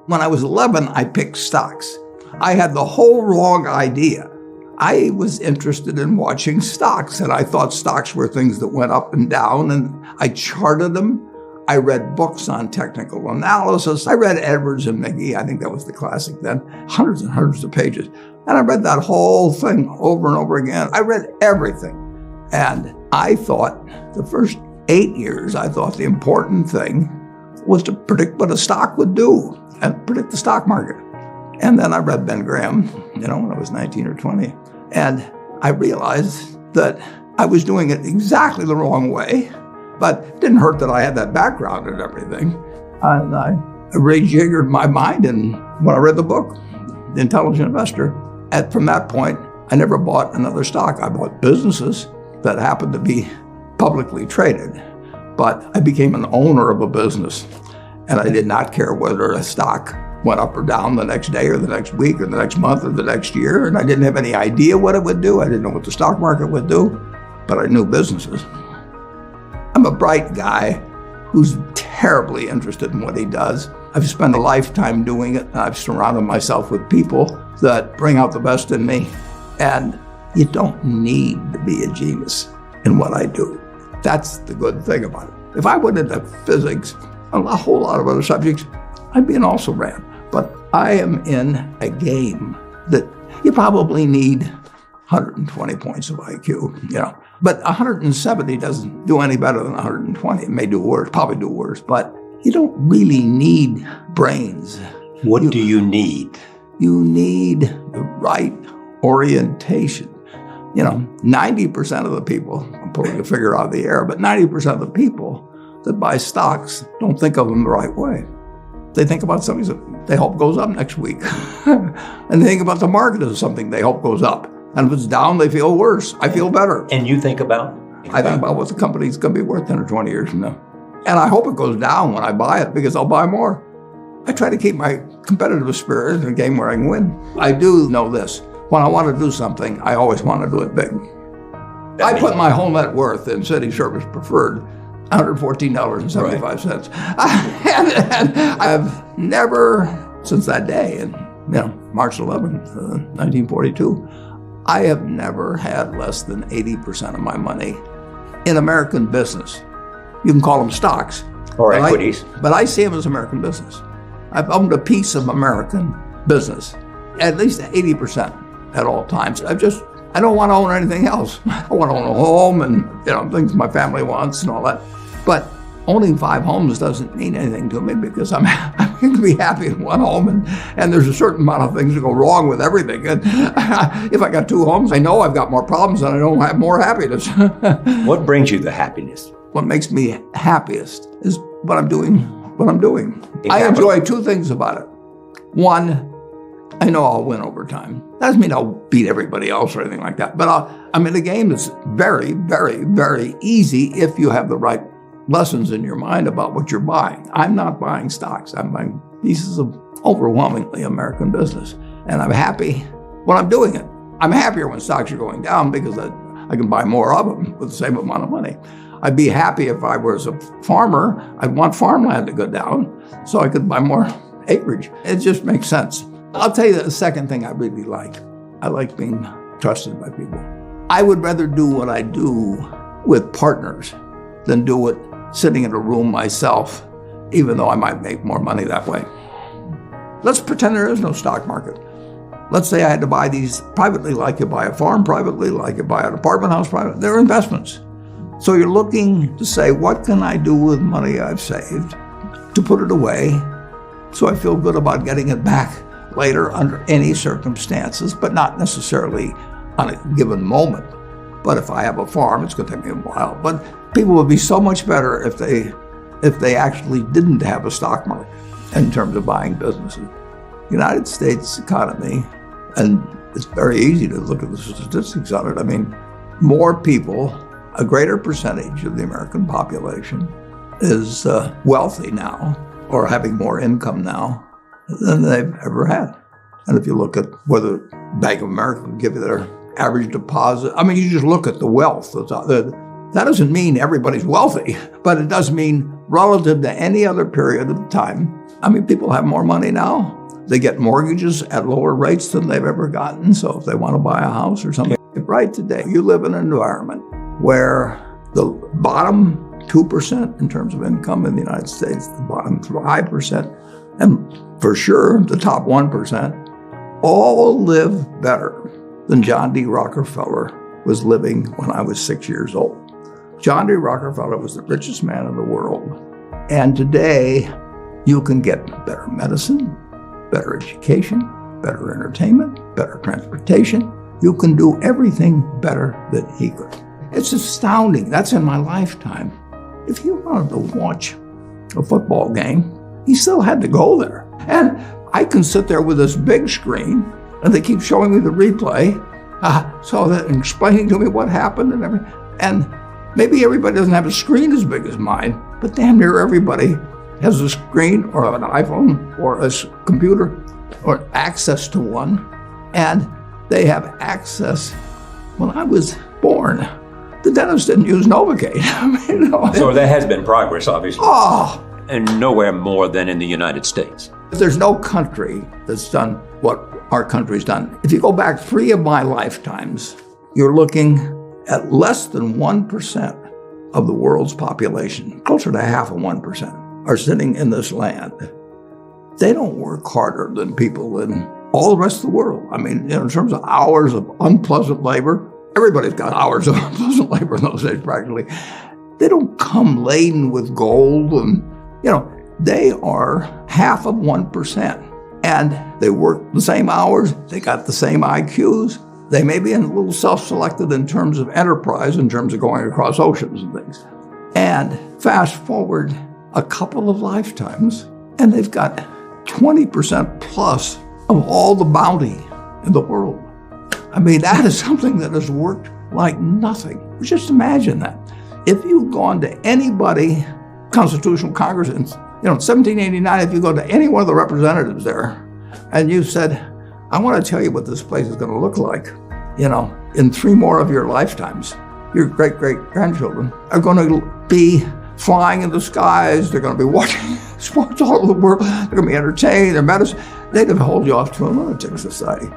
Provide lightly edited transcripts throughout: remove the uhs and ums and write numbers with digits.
When I was 11, I picked stocks. I had the whole wrong idea. I was interested in watching stocks, and I thought stocks were things that went up and down, and I charted them. I read books on technical analysis. I read Edwards and McGee. I think that was the classic then. Hundreds and hundreds of pages. And I read that whole thing over and over again. I read everything. And I thought the first 8 years, I thought the important thing was to predict what a stock would do and predict the stock market. And then I read Ben Graham, when I was 19 or 20. And I realized that I was doing it exactly the wrong way, but it didn't hurt that I had that background and everything. And I rejiggered my mind, and when I read the book, The Intelligent Investor, and from that point, I never bought another stock. I bought businesses that happened to be publicly traded, but I became an owner of a business, and I did not care whether a stock went up or down the next day or the next week or the next month or the next year, and I didn't have any idea what it would do. I didn't know what the stock market would do, but I knew businesses. I'm a bright guy who's terribly interested in what he does. I've spent a lifetime doing it, and I've surrounded myself with people that bring out the best in me, and you don't need to be a genius in what I do. That's the good thing about it. If I went into physics and a whole lot of other subjects, I'd be an also-ran. But I am in a game that you probably need 120 points of IQ, But 170 doesn't do any better than 120. It may do worse, probably do worse, but you don't really need brains. What do you need? You need the right orientation. 90% of the people, I'm pulling a figure out of the air, but 90% of the people that buy stocks don't think of them the right way. They think about something that they hope goes up next week. And they think about the market as something they hope goes up. And if it's down, they feel worse. I feel better. And you think about? I think about what the company's going to be worth 10 or 20 years from now. And I hope it goes down when I buy it because I'll buy more. I try to keep my competitive spirit in a game where I can win. I do know this. When I want to do something, I always want to do it big. I put my whole net worth in City Service Preferred, $114.75. And I've never, since that day, March 11th, 1942, I have never had less than 80% of my money in American business. You can call them stocks. Or equities. But I see them as American business. I've owned a piece of American business, at least 80% at all times. I don't want to own anything else. I want to own a home and things my family wants and all that. But owning 5 homes doesn't mean anything to me because I'm going to be happy in one home, and there's a certain amount of things that go wrong with everything. And if I got 2 homes, I know I've got more problems and I don't have more happiness. What brings you the happiness? What makes me happiest is what I'm doing. I enjoy 2 things about it. One, I know I'll win over time. That doesn't mean I'll beat everybody else or anything like that. But I'm in a game that's very, very, very easy if you have the right lessons in your mind about what you're buying. I'm not buying stocks. I'm buying pieces of overwhelmingly American business. And I'm happy when I'm doing it. I'm happier when stocks are going down because I can buy more of them with the same amount of money. I'd be happy if I was a farmer. I'd want farmland to go down so I could buy more acreage. It just makes sense. I'll tell you the second thing I really like. I like being trusted by people. I would rather do what I do with partners than do it sitting in a room myself, even though I might make more money that way. Let's pretend there is no stock market. Let's say I had to buy these privately, like you buy a farm privately, like you buy an apartment house privately. They're investments. So you're looking to say, what can I do with money I've saved to put it away so I feel good about getting it back later under any circumstances, but not necessarily on a given moment. But if I have a farm, it's going to take me a while. But people would be so much better if they actually didn't have a stock market in terms of buying businesses. United States economy, and it's very easy to look at the statistics on it. I mean, more people, a greater percentage of the American population is wealthy now or having more income now than they've ever had. And if you look at whether Bank of America will give you their average deposit, I mean, you just look at the wealth that's out there. That doesn't mean everybody's wealthy, but it does mean relative to any other period of time, I mean, people have more money now. They get mortgages at lower rates than they've ever gotten. So if they want to buy a house or something, right today, you live in an environment where the bottom 2% in terms of income in the United States, the bottom 5%, and for sure the top 1%, all live better than John D. Rockefeller was living when I was 6 years old. John D. Rockefeller was the richest man in the world. And today, you can get better medicine, better education, better entertainment, better transportation. You can do everything better than he could. It's astounding. That's in my lifetime. If he wanted to watch a football game, he still had to go there. And I can sit there with this big screen, and they keep showing me the replay, so that and explaining to me what happened and everything. And maybe everybody doesn't have a screen as big as mine, but damn near everybody has a screen or an iPhone or a computer or access to one. And they have access. When I was born, the dentist didn't use Novocaine. So there has been progress, obviously. Oh! And nowhere more than in the United States. There's no country that's done what our country's done. If you go back 3 of my lifetimes, you're looking at less than 1% of the world's population, closer to half of 1%, are sitting in this land. They don't work harder than people in all the rest of the world. I mean, in terms of hours of unpleasant labor, everybody's got hours of unpleasant labor in those days practically. They don't come laden with gold and, they are half of 1%. And they work the same hours, they got the same IQs. They may be a little self-selected in terms of enterprise, in terms of going across oceans and things. And fast forward a couple of lifetimes, and they've got 20% plus of all the bounty in the world. I mean, that is something that has worked like nothing. Just imagine that. If you've gone to anybody, Constitutional Congress, in 1789, if you go to any one of the representatives there, and you said, I want to tell you what this place is going to look like, in 3 more of your lifetimes, your great-great-grandchildren are going to be flying in the skies, they're going to be watching sports all over the world, they're going to be entertained, their medicine, they'd have hold you off to a lunatic society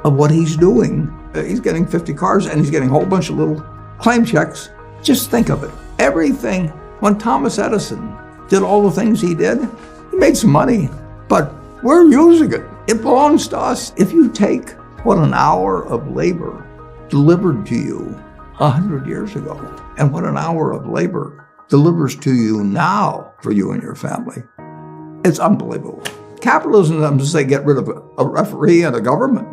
of what he's doing. He's getting 50 cars and he's getting a whole bunch of little claim checks. Just think of it. Everything, when Thomas Edison did all the things he did, he made some money, but we're using it. It belongs to us. If you take what an hour of labor delivered to you 100 years ago, and what an hour of labor delivers to you now for you and your family, it's unbelievable. Capitalism doesn't say get rid of a referee and a government.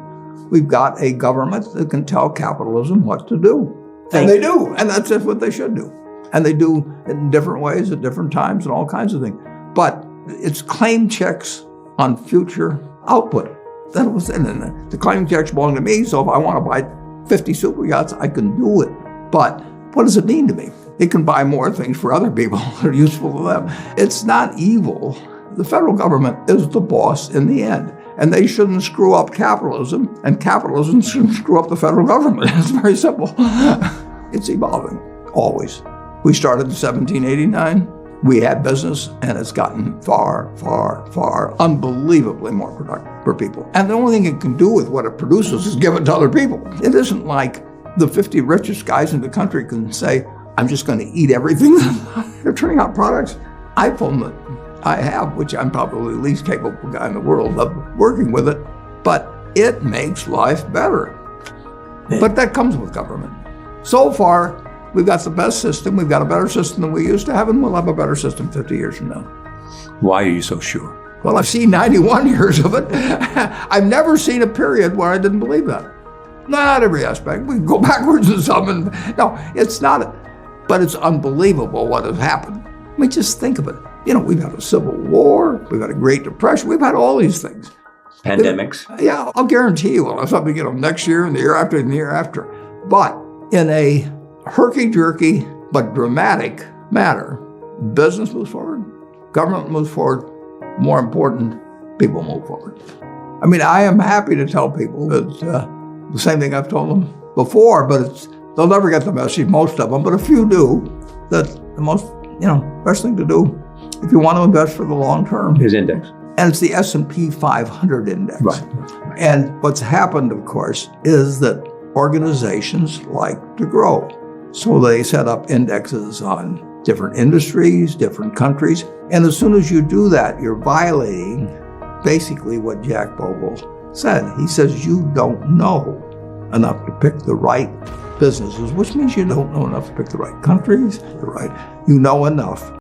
We've got a government that can tell capitalism what to do. And they do, and that's just what they should do. And they do it in different ways at different times and all kinds of things. But it's claim checks on future output. That was it. And the claim checks belong to me, so if I want to buy 50 super yachts, I can do it. But what does it mean to me? It can buy more things for other people that are useful to them. It's not evil. The federal government is the boss in the end. And they shouldn't screw up capitalism, and capitalism shouldn't screw up the federal government. It's very simple. It's evolving, always. We started in 1789. We had business, and it's gotten far, far, far, unbelievably more productive for people. And the only thing it can do with what it produces is give it to other people. It isn't like the 50 richest guys in the country can say, I'm just going to eat everything. They're turning out products. iPhone that I have, which I'm probably the least capable guy in the world of working with it, but it makes life better. But that comes with government. So far, we've got the best system. We've got a better system than we used to have, and we'll have a better system 50 years from now. Why are you so sure? Well, I've seen 91 years of it. I've never seen a period where I didn't believe that. Not every aspect. We can go backwards in some. No, it's not. But it's unbelievable what has happened. I mean, just think of it. We've had a civil war. We've had a Great Depression. We've had all these things. Pandemics. Yeah, I'll guarantee you we'll have something, next year and the year after and the year after. But in a herky-jerky but dramatic manner, business moves forward, government moves forward, more important, people move forward. I mean, I am happy to tell people that the same thing I've told them before, but they'll never get the message, most of them, but a few do, that the most, best thing to do if you want to invest for the long term, His index. and it's the S&P 500 index. Right. And what's happened, of course, is that organizations like to grow. So they set up indexes on different industries, different countries. And as soon as you do that, you're violating basically what Jack Bogle said. He says you don't know enough to pick the right businesses, which means you don't know enough to pick the right countries, you know enough